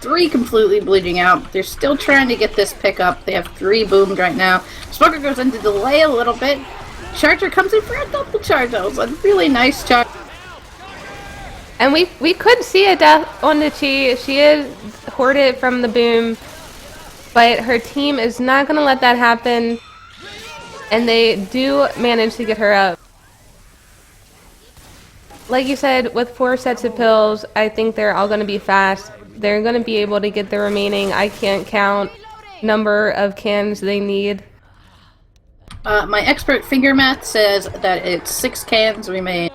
3 completely bleeding out. They're still trying to get this pick up. They have 3 boomed right now. Smoker goes into delay a little bit. Charger comes in for a double charge. That was a really nice charge. And we could see a death on the Chi. She is hoarded from the boom, but her team is not going to let that happen, and they do manage to get her up. Like you said, with 4 sets of pills, I think they're all going to be fast. They're going to be able to get the remaining, I can't count, number of cans they need. My expert finger math says that it's 6 cans remain.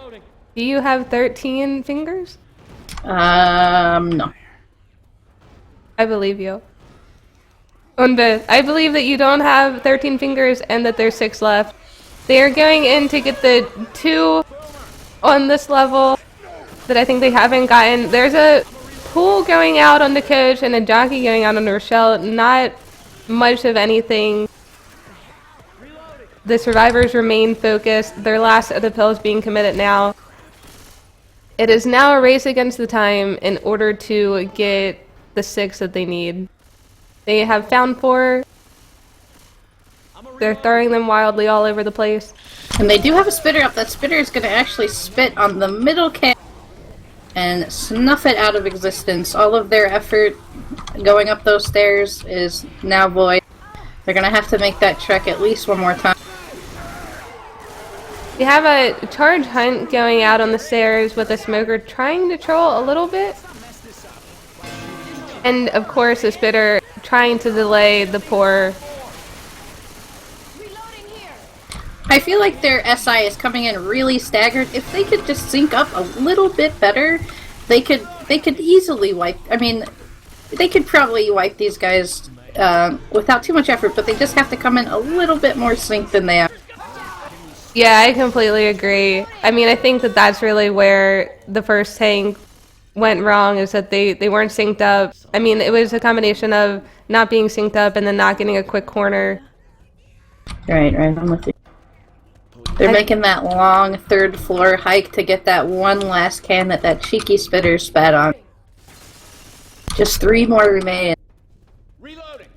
Do you have 13 fingers? No. I believe you. I believe that you don't have 13 fingers and that there's 6 left. They are going in to get the 2 on this level that I think they haven't gotten. There's a pool going out on the coach and a jockey going out on Rochelle. Not much of anything. The survivors remain focused. Their last of the pills being committed now. It is now a race against the time in order to get the 6 that they need. They have found 4. They're throwing them wildly all over the place. And they do have a spitter up. That spitter is going to actually spit on the middle can and snuff it out of existence. All of their effort going up those stairs is now void. They're going to have to make that trek at least one more time. We have a charge hunt going out on the stairs with a smoker trying to troll a little bit. And of course a spitter trying to delay the pour. I feel like their SI is coming in really staggered. If they could just sync up a little bit better, they could easily wipe. I mean, they could probably wipe these guys without too much effort, but they just have to come in a little bit more synced than they are. Yeah, I completely agree. I mean, I think that that's really where the first tank went wrong, is that they weren't synced up. I mean, it was a combination of not being synced up and then not getting a quick corner. Right, I'm with you. They're making that long 3rd floor hike to get that one last can that cheeky spitter spat on. Just 3 more remain. Reloading.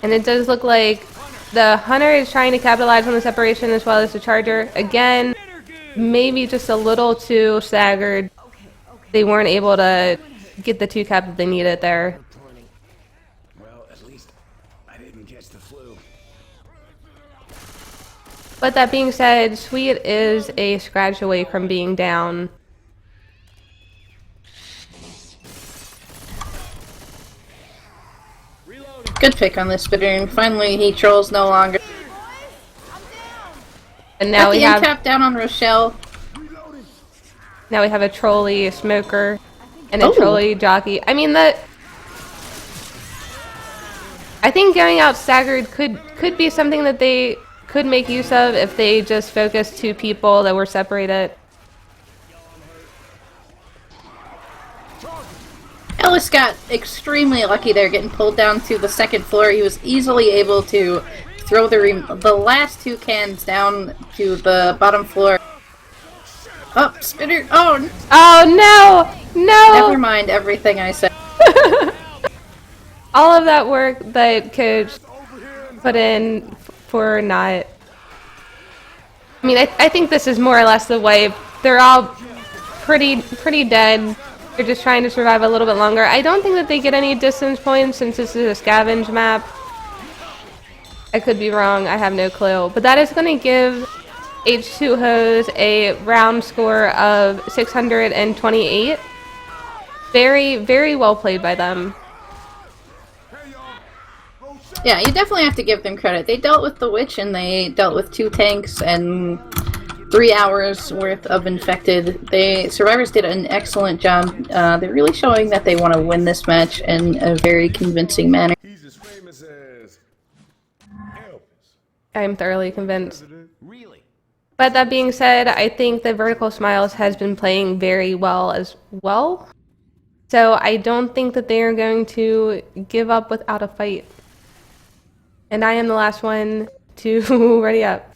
And it does look like the Hunter is trying to capitalize on the separation as well as the Charger. Again, maybe just a little too staggered. They weren't able to get the 2 cap that they needed there. Well, at least I didn't catch the flu. But that being said, Sweet is a scratch away from being down. Good pick on this spitter, and finally he trolls no longer. And now we have cap down on Rochelle. Now we have a trolley, a smoker, and a trolley jockey. I mean, I think going out staggered could be something that they could make use of if they just focused 2 people that were separated. Ellis got extremely lucky there, getting pulled down to the 2nd floor. He was easily able to throw the last 2 cans down to the bottom floor. Oh, spitter! Oh no! No! Never mind everything I said. All of that work that Coach put in for not. I mean, I think this is more or less the way. They're all pretty dead. They're just trying to survive a little bit longer. I don't think that they get any distance points since this is a scavenge map. I could be wrong. I have no clue. But that is going to give H2Hoes a round score of 628. Very, very well played by them. Yeah, you definitely have to give them credit. They dealt with the witch and they dealt with 2 tanks and 3 hours worth of infected. Survivors did an excellent job. They're really showing that they want to win this match in a very convincing manner. He's as famous as Elvis. I'm thoroughly convinced. Really? But that being said, I think that Vertical Smiles has been playing very well as well. So I don't think that they are going to give up without a fight. And I am the last one to ready up.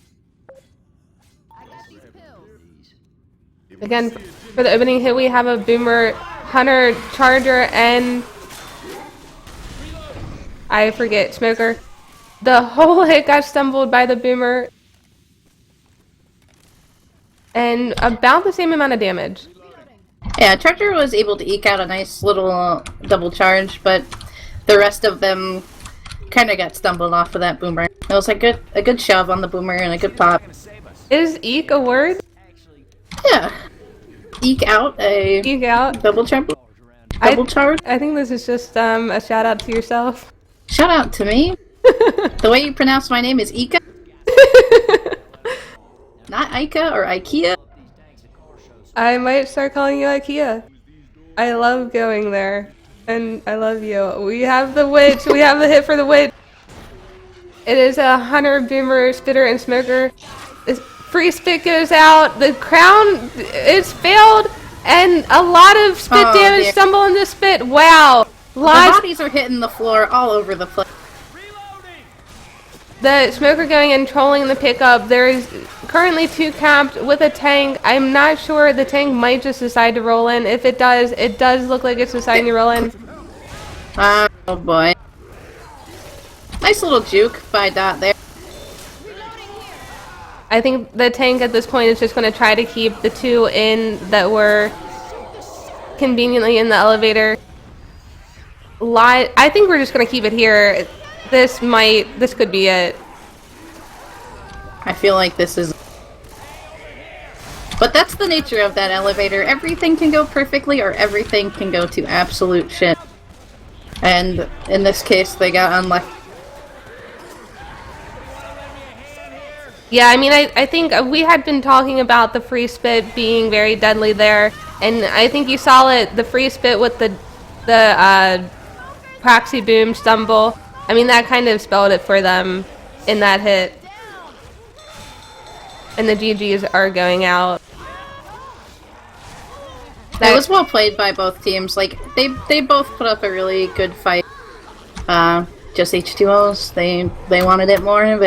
Again, for the opening hit, we have a Boomer, Hunter, Charger, and I forget, Smoker. The whole hit got stumbled by the Boomer. And about the same amount of damage. Yeah, Charger was able to eke out a nice little double charge, but the rest of them kind of got stumbled off of that Boomer. It was a good shove on the Boomer and a good pop. Is eke a word? Yeah. Eke out a double charge. Double charge. I think this is just a shout out to yourself. Shout out to me. The way you pronounce my name is Ika. Not Ica or Ikea. I might start calling you Ikea. I love going there. And I love you. We have the witch. We have the hit for the witch. It is a Hunter, Boomer, Spitter, and Smoker. This free spit goes out. The crown is failed. And a lot of spit damage stumble into spit. Wow. The bodies are hitting the floor all over the place. The Smoker going and trolling the pickup. There is currently 2 capped with a tank. I'm not sure. The tank might just decide to roll in. If it does look like it's deciding to roll in. Oh boy. Nice little juke by Dot there. I think the tank at this point is just going to try to keep the 2 in that were conveniently in the elevator. I think we're just going to keep it here. This could be it. I feel like this is... But that's the nature of that elevator. Everything can go perfectly or everything can go to absolute shit. And in this case, they got unlucky. Yeah, I mean, I think we had been talking about the free spit being very deadly there. And I think you saw it, the free spit with the proxy boom stumble. I mean, that kind of spelled it for them in that hit. And the GGs are going out. It was well played by both teams. Like, they both put up a really good fight. Just H2Hoes, they wanted it more.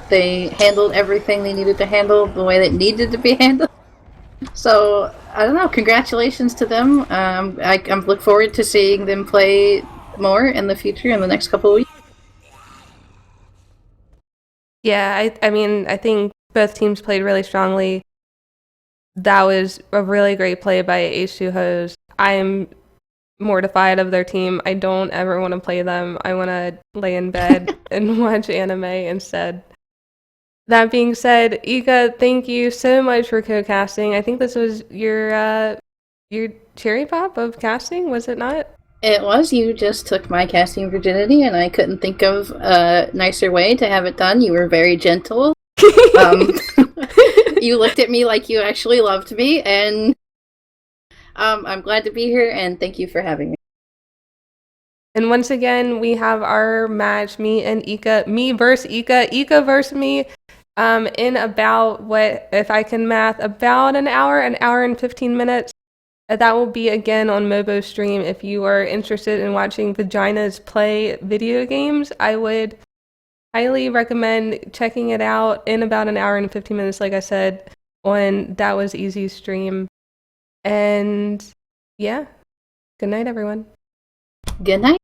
They handled everything they needed to handle the way that needed to be handled. So, I don't know, congratulations to them. I look forward to seeing them play more in the future in the next couple of weeks. Yeah, I mean, I think both teams played really strongly. That was a really great play by H2Hoes. I'm mortified of their team. I don't ever want to play them. I want to lay in bed and watch anime instead. That being said, Ika, thank you so much for co-casting. I think this was your cherry pop of casting, was it not? It was. You just took my casting virginity, and I couldn't think of a nicer way to have it done. You were very gentle. You looked at me like you actually loved me, and I'm glad to be here, and thank you for having me. And once again, we have our match, me and Ika, me versus Ika versus me, in about, what, if I can math, about an hour and 15 minutes. That will be again on Mobo Stream. If you are interested in watching vaginas play video games, I would highly recommend checking it out in about an hour and 15 minutes, like I said, on That Was Easy's stream. And yeah, good night, everyone. Good night.